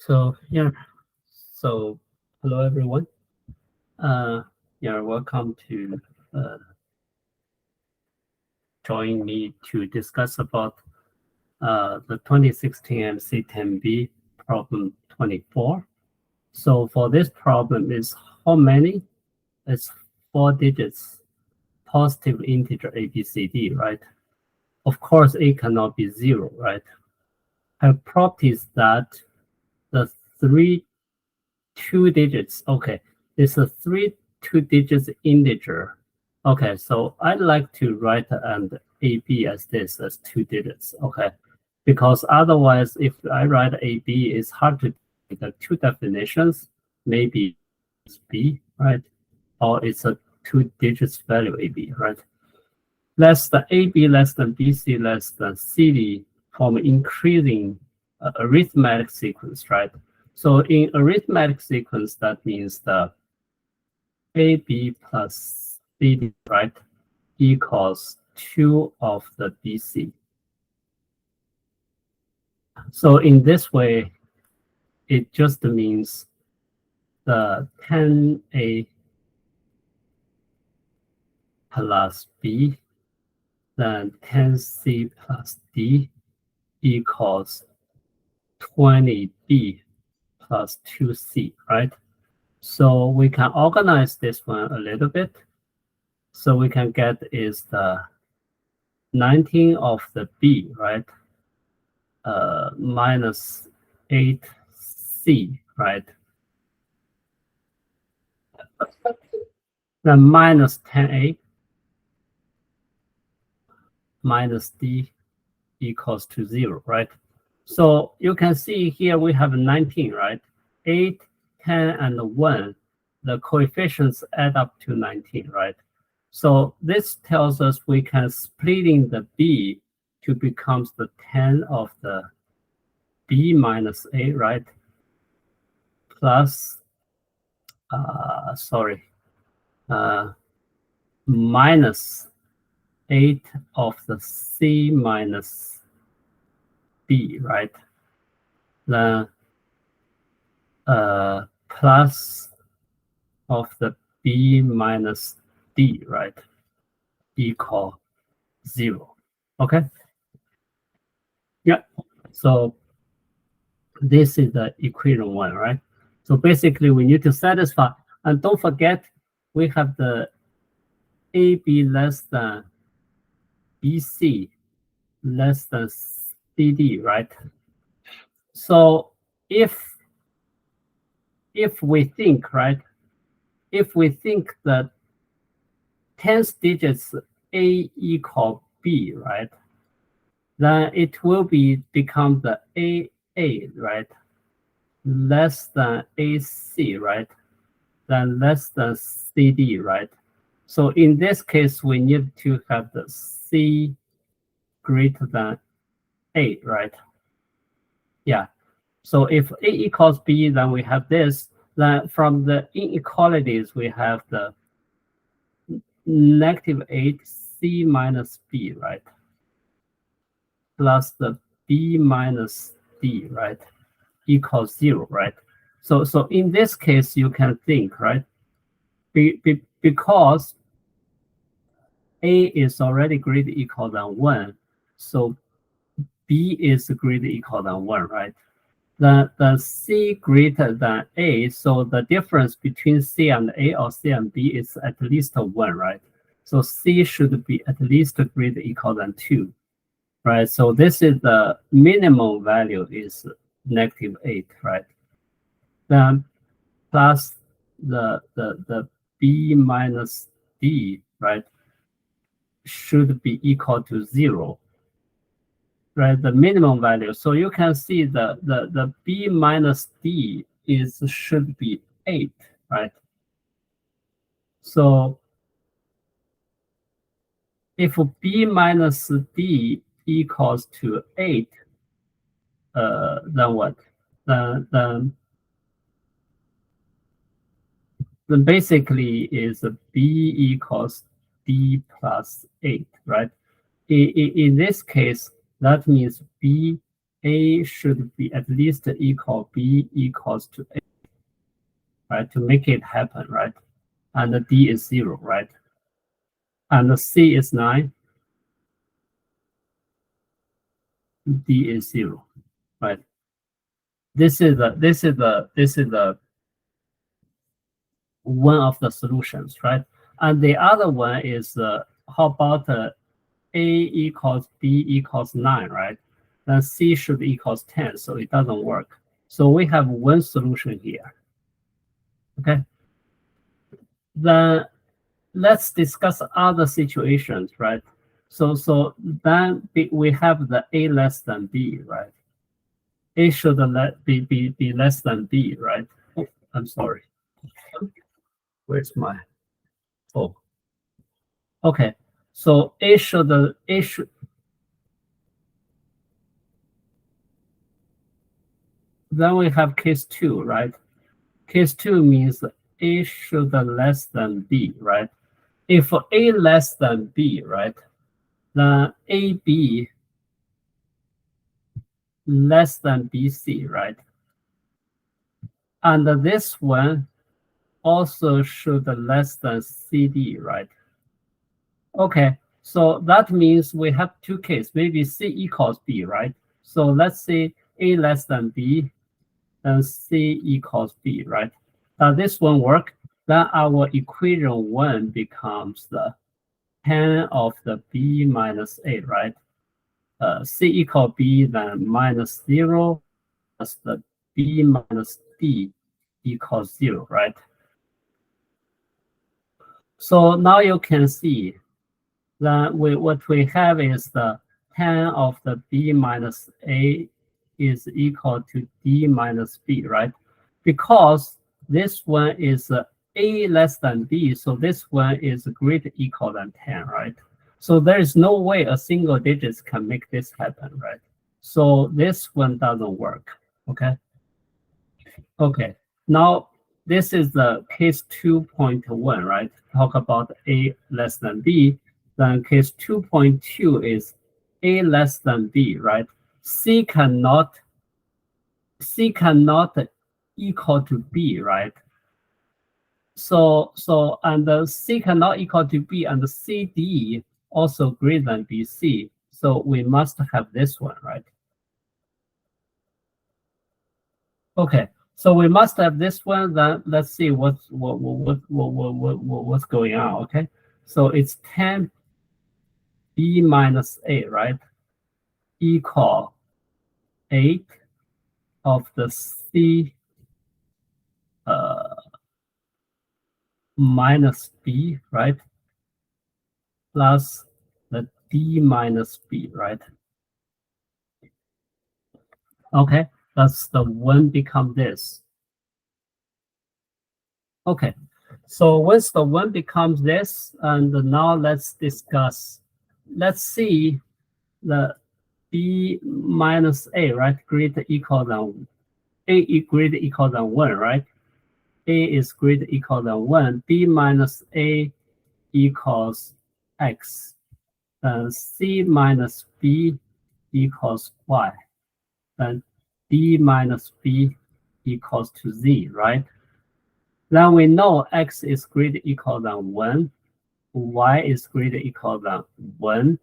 So yeah, so hello everyone. Welcome to uh, join me to discuss about the 2016 amc10b problem 24. So for this problem is how many? It's 4 digits, positive integer a, b, c, d, right? Of course, a cannot be 0, right? Have properties that the three two digits. Okay, it's a three two digits integer. Okay, so I'd like to write and AB as this as 2 digits. Okay, because otherwise, if I write AB, it's hard to get the two definitions. Maybe it's B, right? Or it's a 2 digits value AB, right? Less than AB, less than BC, less than CD form increasing arithmetic sequence, right? So in arithmetic sequence, that means the AB plus CD, right, equals 2 of the BC. So in this way, it just means the 10A plus B, then 10C plus D equals 20B plus 2C, right? So we can organize this one a little bit. So we can get is the 19 of the B, right? Minus 8C, right? Then minus 10A minus D equals to 0, right? So you can see here we have 19, right? 8, 10, and 1. The coefficients add up to 19, right? So this tells us we can splitting the B to becomes the 10 of the B minus A, right? Plus, minus 8 of the C minus B, right? Then plus of the B minus D, right? Equal 0. Okay? Yeah. So this is the equation 1, right? So basically we need to satisfy, and don't forget we have the AB less than BC less than CD, right? So if we think, right, if we think that 10th digits A equal B, right, then it will become the AA, right, less than AC, right, then less than CD, right? So in this case, we need to have the C greater than A, right? Yeah. So if A equals B, then we have this. Then from the inequalities, we have the negative 8C minus B, right? Plus the B minus D, right? Equals 0, right? So in this case, you can think, right? Because A is already greater equal than 1, so B is greater equal than 1, right? The C greater than A, so the difference between C and A or C and B is at least 1, right? So C should be at least greater equal than 2, right? So this is the minimum value is negative 8, right? Then plus the B minus D, right, should be equal to 0, right? The minimum value. So you can see the B minus D should be 8, right? So if B minus D equals to 8, then what? Then basically is B equals D plus 8, right? In this case, that means B A should be at least equal B equals to A, right? To make it happen, right? And the D is 0, right? And the C is 9, D is 0, right? This is the one of the solutions, right? And the other one is how about A equals B equals 9, right? Then C should equals 10, so it doesn't work. So we have one solution here. Okay. Then let's discuss other situations, right? So then we have the A less than B, right? A should be less than B, right? Oh, I'm sorry. Where's my, oh, okay. So A should, then we have case 2, right? Case 2 means A should less than B, right? If A less than B, right, then AB less than BC, right? And this one also should less than CD, right? Okay, so that means we have two cases, maybe C equals B, right? So let's say A less than B, then C equals B, right? Does this one work? Then our equation 1 becomes the tan of the B minus A, right? C equal B, then minus 0 plus the B minus D equals 0, right? So now you can see that what we have is the tan of the B minus A is equal to D minus B, right? Because this one is A less than B, so this one is greater equal than 10, right? So there is no way a single digits can make this happen, right? So this one doesn't work, okay? Okay, now this is the case 2.1, right? Talk about A less than B. Then case 2.2 is A less than B, right? C cannot equal to B, right? And the C cannot equal to B, and the CD also greater than BC. So we must have this one, right? Okay, so we must have this one. Then let's see what's going on. Okay, so it's 10b minus a, right? Equal 8 of the c minus b, right? Plus the d minus b, right? Okay, that's the one become this. Okay, so once the one becomes this, and now let's discuss. Let's see the b minus a, right? Greater equal than a is greater equal than 1, right? A is greater equal than 1. B minus a equals x. C minus b equals y. And d minus b equals to z, right? Then we know x is greater equal than 1, y is greater equal than 1,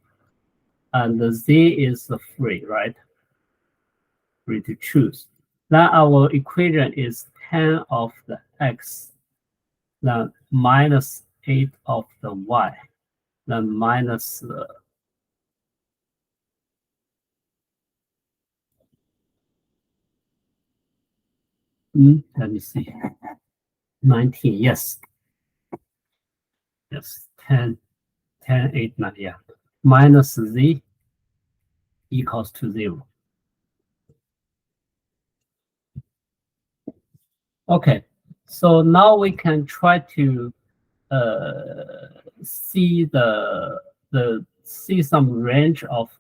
and z is free, right? Free to choose. Then our equation is tan of the x, then minus 8 of the y, then minus let me see, 19, yes, 10, 10, 8, 9, yeah, minus z equals to 0. Okay, so now we can try to see see some range of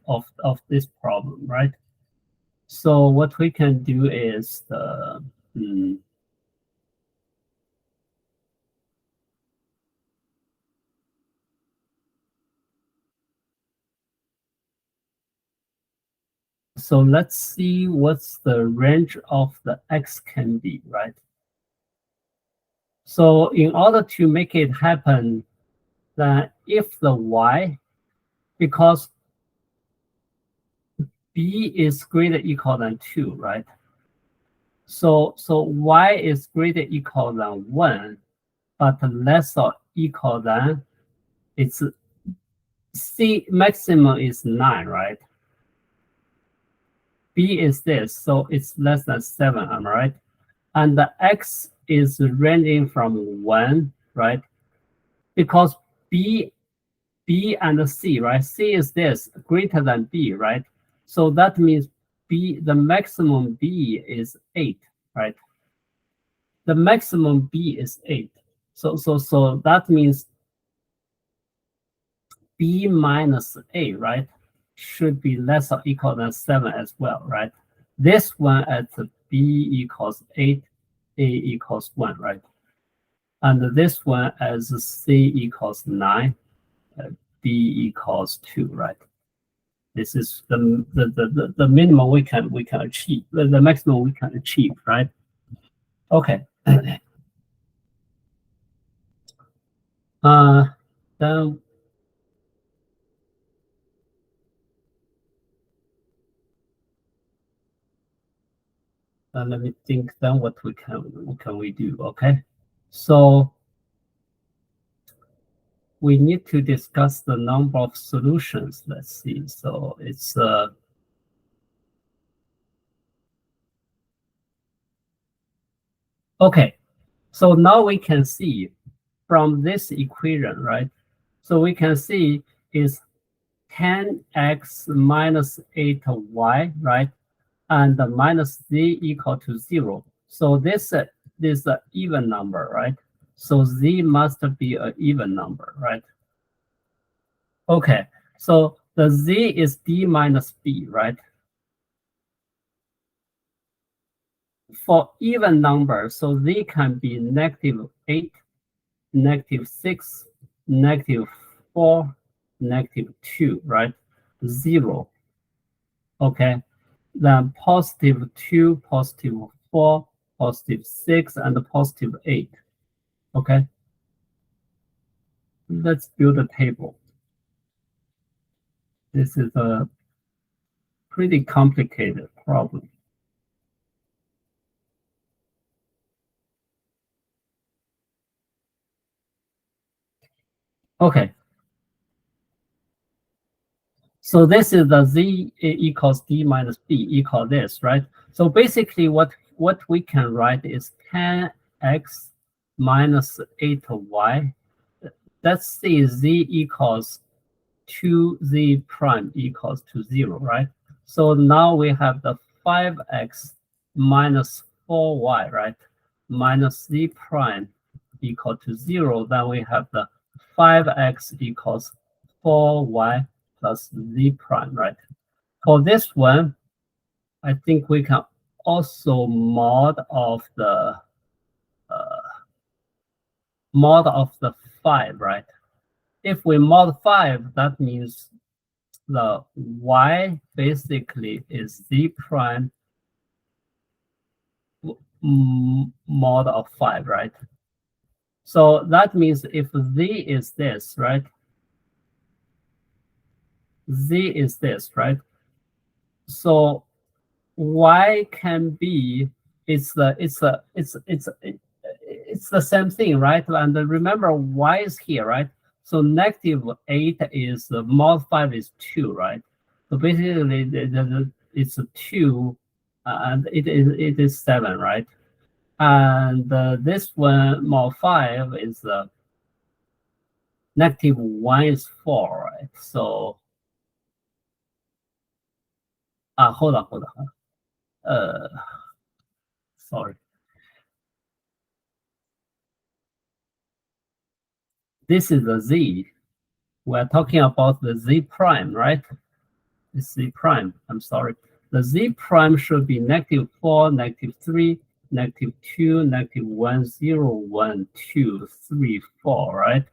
this problem, right? So what we can do is So let's see what's the range of the x can be, right? So in order to make it happen, then if the y, because b is greater equal than 2, right? So y is greater equal than 1, but less or equal than, it's c maximum is 9, right? B is this, so it's less than 7, am I right? And the x is ranging from 1, right? Because b and c, right? C is this, greater than b, right? So that means b, the maximum b is 8, right? The maximum b is 8. So that means b minus a, right, should be less or equal than 7 as well, right? This one at b equals 8, a equals 1, right? And this one as c equals 9, b equals 2, right? This is the minimum we can achieve, the maximum we can achieve, right? Okay. Then let me think. Then what can we do? Okay, so we need to discuss the number of solutions. Let's see. So it's okay. So now we can see from this equation, right? So we can see is 10x minus 8y, right? And minus z equal to 0. So this is an even number, right? So z must be an even number, right? Okay, so the z is d minus b, right? For even numbers, so z can be -8, -6, -4, -2, right? 0. Okay, then +2, +4, +6, and +8. Okay, let's build a table. This is a pretty complicated problem. Okay, so this is the z equals d minus b equal this, right? So basically what we can write is 10x minus 8y. Let's see, z equals 2z prime equals to 0, right? So now we have the 5x minus 4y, right? Minus z prime equal to 0. Then we have the 5x equals 4y plus z prime, right? For this one, I think we can also mod of the 5, right? If we mod 5, that means the y basically is z prime mod of 5, right? So that means if z is this, right? Z is this, right? So y can be, it's the same thing, right? And remember, y is here, right? So -8 is mod 5 is 2, right? So basically, it's a 2, and it is 7, right? And this one mod 5 is -1 is 4, right? So hold on. Sorry. This is the z. We're talking about the z prime, right? The z prime. I'm sorry. The z prime should be -4, -3, -2, -1, 0, 1, 2, 3, 4, right?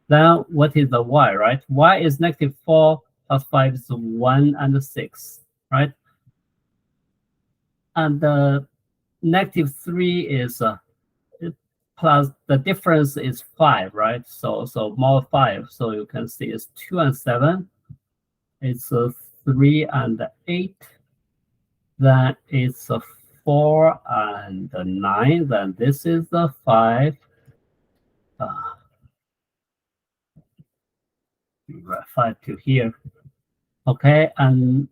Then what is the y, right? Y is -4 plus 5 is 1 and 6, right? and the -3 is plus the difference is 5, right? So more 5. So you can see it's 2 and 7. It's 3 and 8. Then it's 4 and 9. Then this is the 5. 5 to here. Okay, and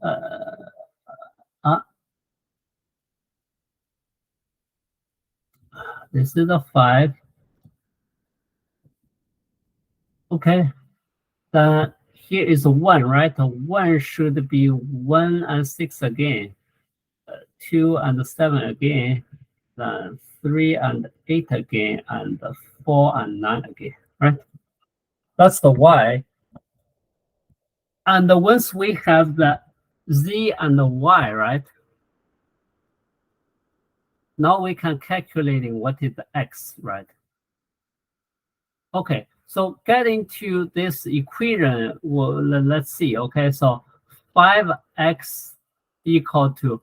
this is a 5. Okay, then here is 1, right? 1 should be 1 and 6 again, 2 and 7 again, then 3 and 8 again, and 4 and 9 again, right? That's the y. And once we have the z and the y, right? Now we can calculating what is the x, right? Okay, so getting to this equation, well, let's see. Okay, so 5x equal to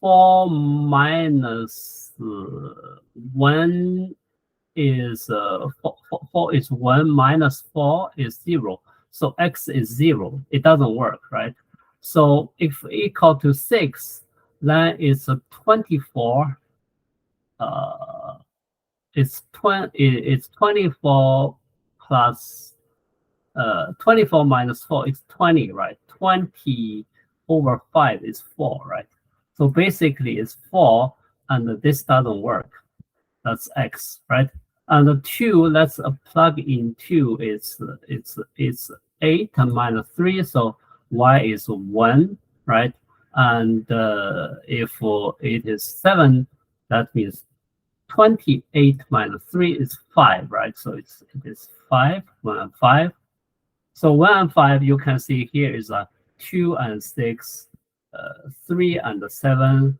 4 minus 1 is 4 is 1 minus 4 is 0. So x is 0. It doesn't work, right? So if equal to 6, then it's a 24. It's 24 plus 24 minus 4 is 20, right? 20 over 5 is 4, right? So basically it's 4, and this doesn't work. That's x, right? And the 2, let's plug in 2. It's 8 minus 3, so y is 1, right? And if it is 7, that means 28 minus 3 is 5, right? So it is 5, 1 and 5. So 1 and 5, you can see here is 2 and 6, 3 and 7.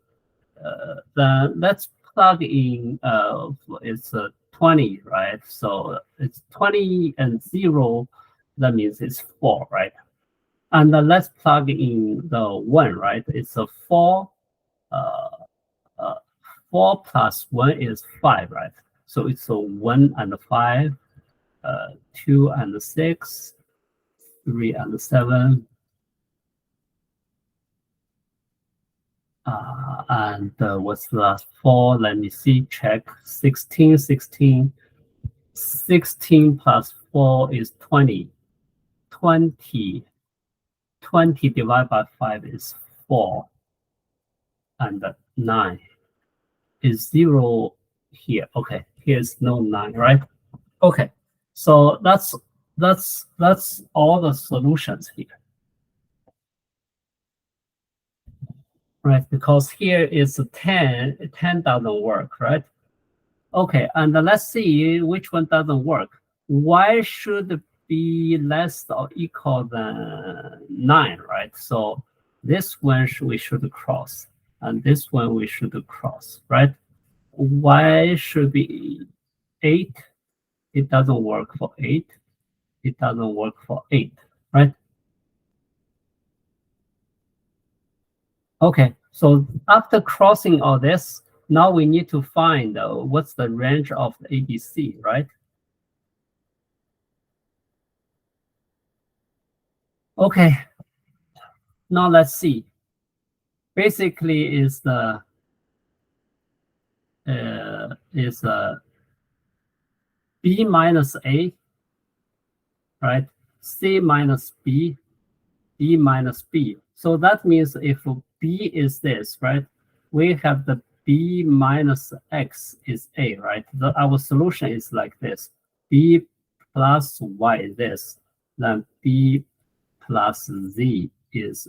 Then let's plug in, it's 20, right? So it's 20 and 0, that means it's 4, right? And let's plug in the 1, right? It's a 4. 4 plus 1 is 5, right? So it's a 1 and 5, 2 and 6, 3 and 7. And what's the last 4? Let me see, check. 16, 16. 16 plus 4 is 20. 20 divided by 5 is 4. And 9 is 0 here. Okay, here's no 9, right? Okay, so that's all the solutions here, right? Because here is 10, 10 doesn't work, right? Okay, and let's see which one doesn't work. Y should be less or equal than 9, right? So this one we should cross, and this one we should cross, right? Y should be 8. It doesn't work for 8. It doesn't work for 8, right? Okay, so after crossing all this, now we need to find what's the range of the ABC, right? Okay, now let's see. Basically, is the B minus A, right? C minus B, D minus B. So that means if B is this, right? We have the B minus X is A, right? Our solution is like this. B plus Y is this. Then B plus Z is,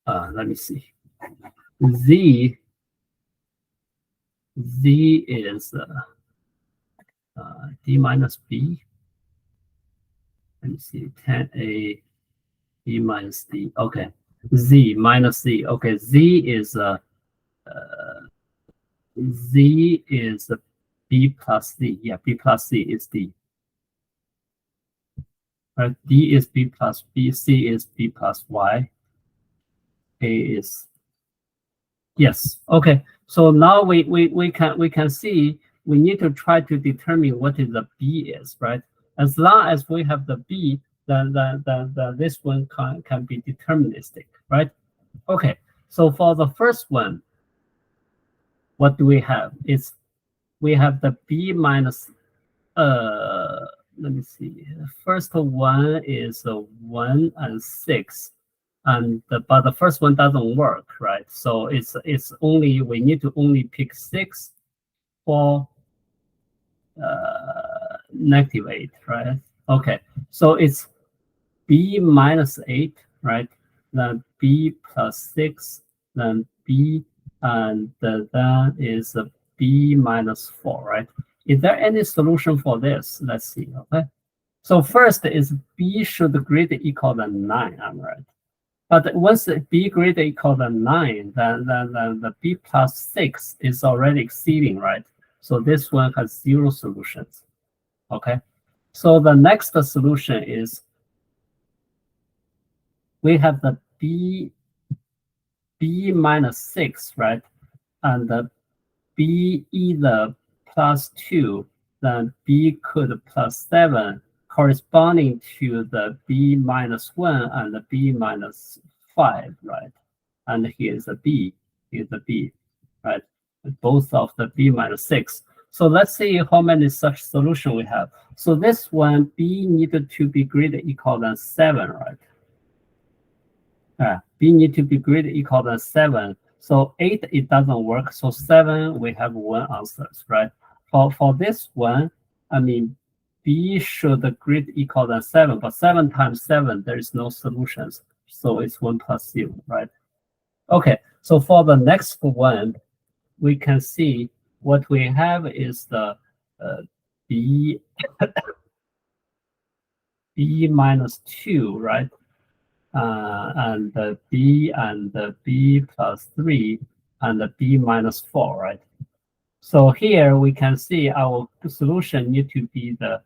let me see. Z is D minus B. Let me see, 10A, B minus D. Okay, Z minus Z. Okay, Z is B plus Z. Yeah, B plus Z is D. Right, D is B plus B, C is B plus Y. A is yes. Okay. So now we can see we need to try to determine what is the B is, right? As long as we have the B, then this one can be deterministic, right? Okay. So for the first one, what do we have? It's we have the B minus let me see. The first one is 1 and 6. And but the first one doesn't work, right? So it's only we need to only pick 6 for -8, right? Okay, so it's B minus 8, right? Then B plus 6, then B, and then is B minus 4, right? Is there any solution for this? Let's see, okay? So first is B should greater equal than 9, I'm right. But once B greater equal than 9, then the B plus 6 is already exceeding, right? So this one has 0 solutions, okay? So the next solution is we have the B minus 6, right? And the B either plus 2, then B could plus 7, corresponding to the B minus 1 and the B minus 5, right? And here's a B, here's a B, right? Both of the B minus 6. So let's see how many such solution we have. So this one, B needed to be greater equal than 7, right? B need to be greater equal than 7. So 8, it doesn't work. So 7, we have 1 answer, right? For this one, I mean, B should greater equal than 7, but 7 times 7, there is no solutions. So it's 1 plus 0, right? Okay, so for the next one, we can see what we have is the B minus 2, right? And the B plus 3 and the B minus 4, right? So here we can see our solution need to be the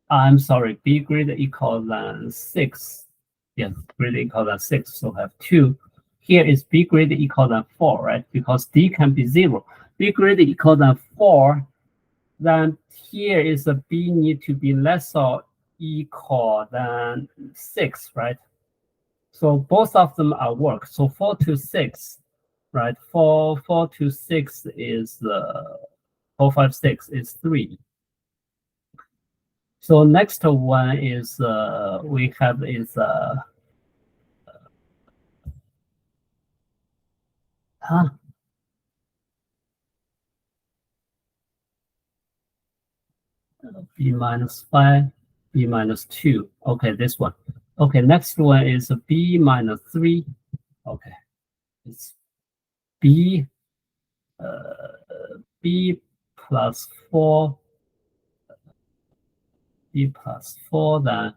I'm sorry, B greater equal than 6. Yes, greater equal than 6, so have 2. Here is B greater equal than 4, right? Because D can be 0. B greater equal than 4, then here is a B need to be less or equal than 6, right? So both of them are work. So 4 to 6, right? 4 to 6 is 4, 5, 6 is 3. So next one is we have is B minus 5, B minus 2. Okay, this one. Okay, next one is B minus 3. Okay, it's B B plus 4, B plus 4, then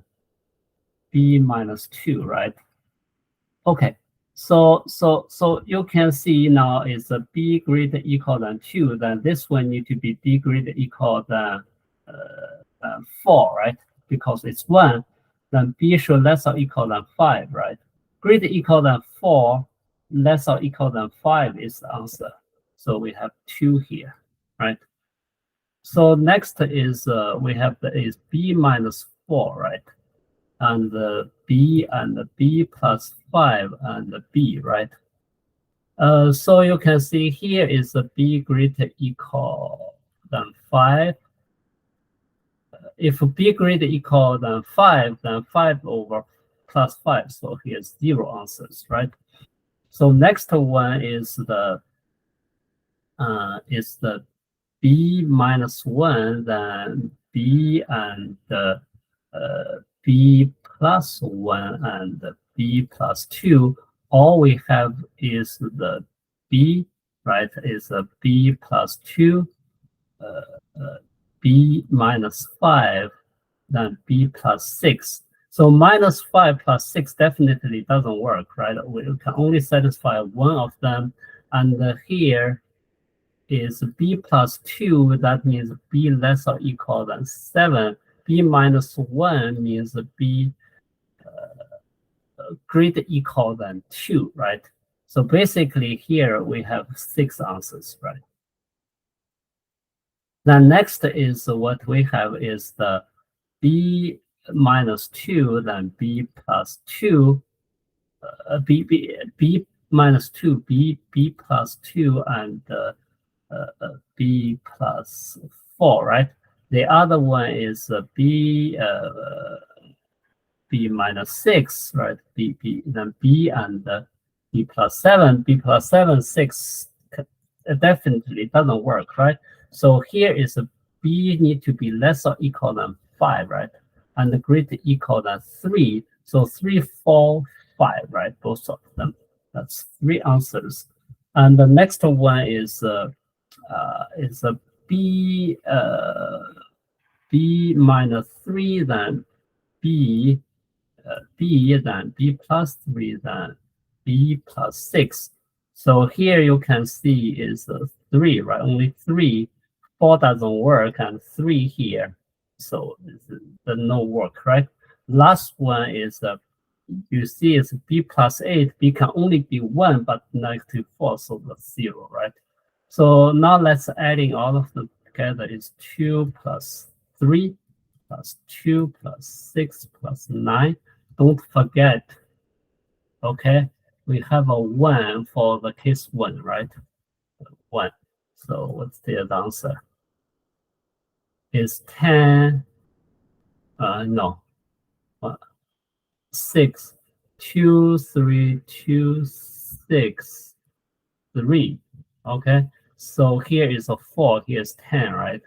B minus 2, right? Okay, so you can see now is a B greater equal than 2, then this one need to be B greater equal than 4, right? Because it's 1, then B should less or equal than 5, right? Greater equal than 4, less or equal than 5 is the answer. So we have 2 here, right? So next is we have is B minus 4, right? And the B and the B plus 5 and the B, right? So you can see here is a B greater equal than 5. If B greater equal than 5, then 5 over plus 5. So here's 0 answers, right? So next one is the B minus 1, then B and the B plus 1 and the B plus 2. All we have is the B, right? Is a B plus 2, B minus 5, then B plus 6. So minus 5 plus 6 definitely doesn't work, right? We can only satisfy one of them. And here is B plus 2, that means B less or equal than 7. B minus 1 means B greater equal than 2, right? So basically here we have 6 answers, right? Then next is what we have is the b minus 2, then b plus 2, b minus 2, b plus 2, and b plus 4, right? The other one is b minus 6, right? Then b and b plus 7, 6 definitely doesn't work, right? So here is a b need to be less or equal than 5, right? And the greater equal than 3. So 3, 4, 5, right? Both of them. That's 3 answers. And the next one is a b b minus 3, then b then b plus 3, then b plus 6. So here you can see is 3, right? Only 3. 4 doesn't work, and 3 here. So the no work, right? Last one is you see it's b plus 8. B can only be 1, but negative 4, so that's 0, right? So now let's adding all of them together is 2 plus 3 plus 2 plus 6 plus 9. Don't forget, okay, we have a 1 for the case 1, right? 1. So what's the answer? Is 10, no, 6, 2, 3, 2, 6, 3. Okay, so here is a 4, here's 10, right?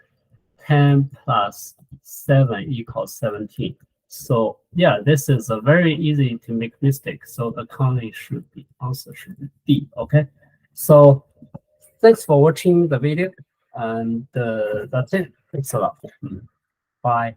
10 plus 7 equals 17. So yeah, this is a very easy to make mistake. So the counting should be, answer should be D, okay? So thanks for watching the video, and that's it. Thanks a lot. Bye.